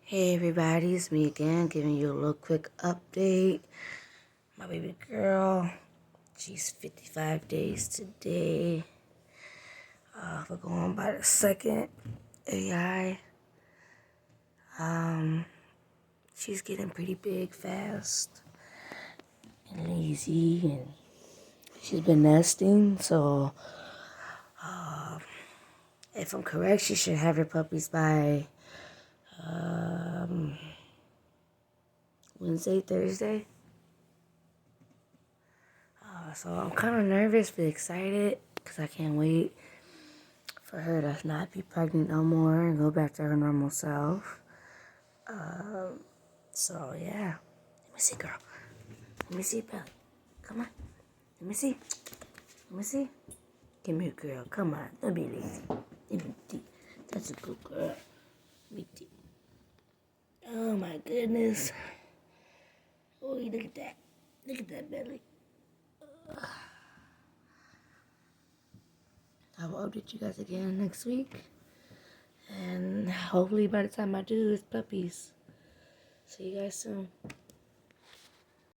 Hey everybody, it's me again, giving you a little quick update. My baby girl, she's 55 days today. We're going by the second AI. She's getting pretty big fast and lazy, and she's been nesting, so if I'm correct, she should have her puppies by Wednesday, Thursday. So I'm kind of nervous but excited because I can't wait for her to not be pregnant no more and go back to her normal self. So yeah. Let me see, girl. Let me see, belly. Come on. Let me see. Let me see. Come here, girl. Come on. Don't be lazy. Let me see. That's a good girl. Let me see. Oh my goodness. Oh, look at that. Look at that belly. I will update you guys again next week. And hopefully by the time I do, it's puppies. See you guys soon.